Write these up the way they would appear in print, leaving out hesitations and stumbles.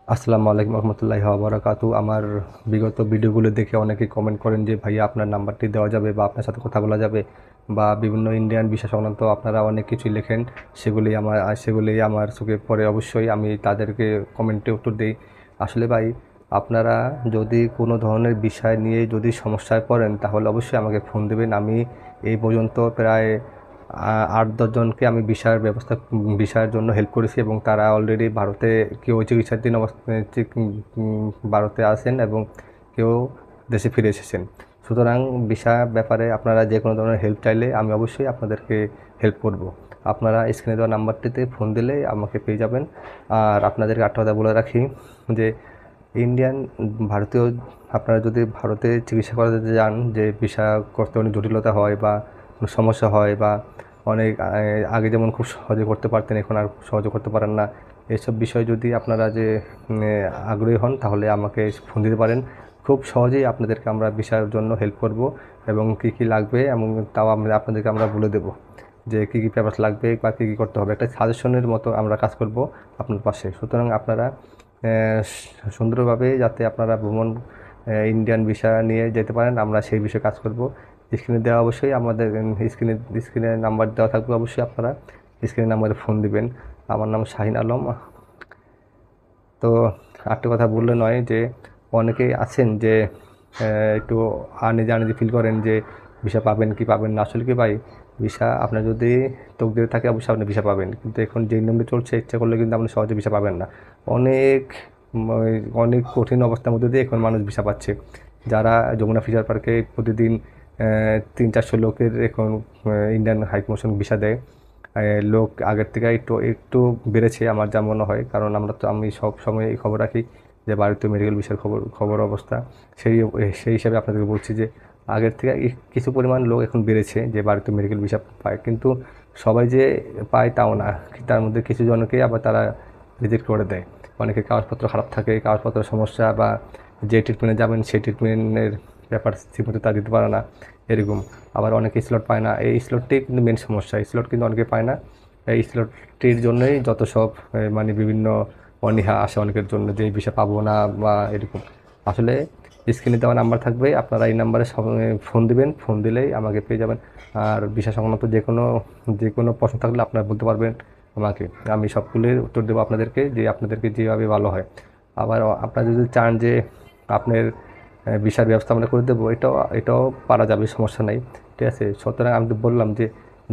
আসসালামু আলাইকুম রহমতুল্লাহি ওয়া বারাকাতু। আমার বিগত ভিডিওগুলো দেখে অনেকেই কমেন্ট করেন যে ভাইয়া আপনার নাম্বারটি দেওয়া যাবে বা আপনার সাথে কথা বলা যাবে, বা বিভিন্ন ইন্ডিয়ান ভিসা সংক্রান্ত আপনারা অনেক কিছুই লেখেন। সেগুলি আমার চোখে পড়ে, অবশ্যই আমি তাদেরকে কমেন্টে উত্তর দিই। আসলে ভাই, আপনারা যদি কোনো ধরনের বিষয় নিয়ে যদি সমস্যায় পড়েন তাহলে অবশ্যই আমাকে ফোন দেবেন। আমি এই পর্যন্ত প্রায় ৮-১০ জনকে আমি ভিসার জন্য হেল্প করেছি, এবং তারা অলরেডি ভারতে কেউ চিকিৎসাধীন অবস্থায় ভারতে আছেন এবং কেউ দেশে ফিরে এসেছেন। সুতরাং ভিসা ব্যাপারে আপনারা যে কোনো ধরনের হেল্প চাইলে আমি অবশ্যই আপনাদেরকে হেল্প করব। আপনারা স্ক্রিনে দেওয়া নাম্বারটিতে ফোন দিলে আমাকে পেয়ে যাবেন। আর আপনাদেরকে একটা কথা বলে রাখি যে ইন্ডিয়ান ভারতীয় আপনারা যদি ভারতে চিকিৎসা করাতে যান, যে ভিসা করতে অনেক জটিলতা হয় বা কোনো সমস্যা হয়, বা অনেক আগে যেমন খুব সহজে করতে পারতেন এখন আর সহজে করতে পারেন না, এসব বিষয় যদি আপনারা যে আগ্রহী হন তাহলে আমাকে ফোন দিতে পারেন। খুব সহজেই আপনাদেরকে আমরা ভিসার জন্য হেল্প করব, এবং কী কী লাগবে এবং তাও আপনাদেরকে আমরা বলে দেবো যে কী কী পেপারস লাগবে বা কী কী করতে হবে। একটা সাজেশনের মতো আমরা কাজ করব আপনার পাশে। সুতরাং আপনারা সুন্দরভাবে যাতে আপনারা ইন্ডিয়ান ভিসা নিয়ে যেতে পারেন, আমরা সেই বিষয়ে কাজ করব। স্ক্রিনে দেওয়া অবশ্যই আমাদের স্ক্রিনে নাম্বার দেওয়া থাকবে, অবশ্যই আপনারা স্ক্রিনে নাম্বারে ফোন দিবেন। আমার নাম শাহিন আলম। তো আরেকটা কথা বললে নয় যে অনেকেই আছেন যে একটু আনইজি আনইজি ফিল করেন যে ভিসা পাবেন কি পাবেন না। আসলে কি ভাই, ভিসা আপনার যদি তকদিরে থাকে অবশ্যই আপনি ভিসা পাবেন, কিন্তু এখন যে নিয়মে চলছে ইচ্ছা করলে কিন্তু আপনি সহজে ভিসা পাবেন না। অনেক অনেক কঠিন অবস্থার মধ্যে দিয়ে এখন মানুষ ভিসা পাচ্ছে। যারা যমুনা ফিশার পার্কে প্রতিদিন ৩00-৪০০ লোকের এখন ইন্ডিয়ান হাইকমিশন ভিসা দেয়। লোক আগের থেকে একটু একটু বেড়েছে আমার যা মনে হয়, কারণ আমি সব সময় এই খবর রাখি যে ভারতীয় মেডিকেল ভিসার খবর অবস্থা। সেই সেই হিসাবে আপনাদেরকে বলছি যে আগের থেকে কিছু পরিমাণ লোক এখন বেড়েছে যে ভারতীয় মেডিকেল ভিসা পায়, কিন্তু সবাই যে পায় তাও না। তার মধ্যে কিছু জনকেই আবার তারা রিজেক্ট করে দেয়। অনেকের কাগজপত্র খারাপ থাকে, কাগজপত্রের সমস্যা, বা যে ট্রিটমেন্টে যাবেন সেই ট্রিটমেন্টের ব্যাপার ঠিকমতো তা দিতে পারে না, এরকম। আবার অনেকে স্লট পায় না, এই স্লটটি কিন্তু মেন সমস্যা। স্লট কিন্তু অনেকে পায় না, এই স্লটটির জন্যই যত সব মানে বিভিন্ন অনীহা আসে অনেকের জন্য যে এই বিষয় পাবো না বা এরকম। আসলে স্ক্রিনে দেওয়া নাম্বার থাকবে, আপনারা এই নাম্বারে ফোন দিবেন, ফোন দিলেই আমাকে পেয়ে যাবেন। আর বিষয় সংক্রান্ত যে কোনো প্রশ্ন থাকলে আপনারা বলতে পারবেন আমাকে, আমি সবগুলির উত্তর দেবো আপনাদেরকে, যে আপনাদেরকে যেভাবে ভালো হয়। আবার আপনারা যদি চান যে আপনার ভিসার ব্যবস্থা আমরা করে দেবো, এটাও পারা যাবে, সমস্যা নাই। ঠিক আছে? সুতরাং আমি তো বললাম যে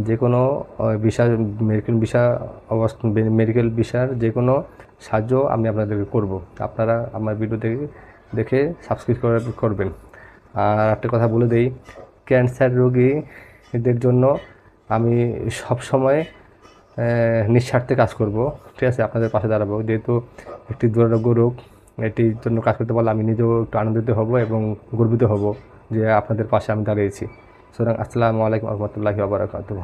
যে কোনো ভিসা মেডিকেল ভিসার যে কোনো সাহায্য আমি আপনাদেরকে করব। আপনারা আমার ভিডিও দেখে দেখে সাবস্ক্রাইব করবেন। আর একটা কথা বলে দেই, ক্যান্সার রোগীদের জন্য আমি সবসময় নিঃস্বার্থে কাজ করব। ঠিক আছে? আপনাদের পাশে দাঁড়াবো, যেহেতু একটি দুরারোগ্য রোগ, এটির জন্য কাজ করতে পারলে আমি নিজেও একটু আনন্দিত হব এবং গর্বিত হব যে আপনাদের পাশে আমি দাঁড়িয়েছি। সুতরাং আসসালামু আলাইকুম রহমতুল্লাহি ওয়া বারাকাতুহু।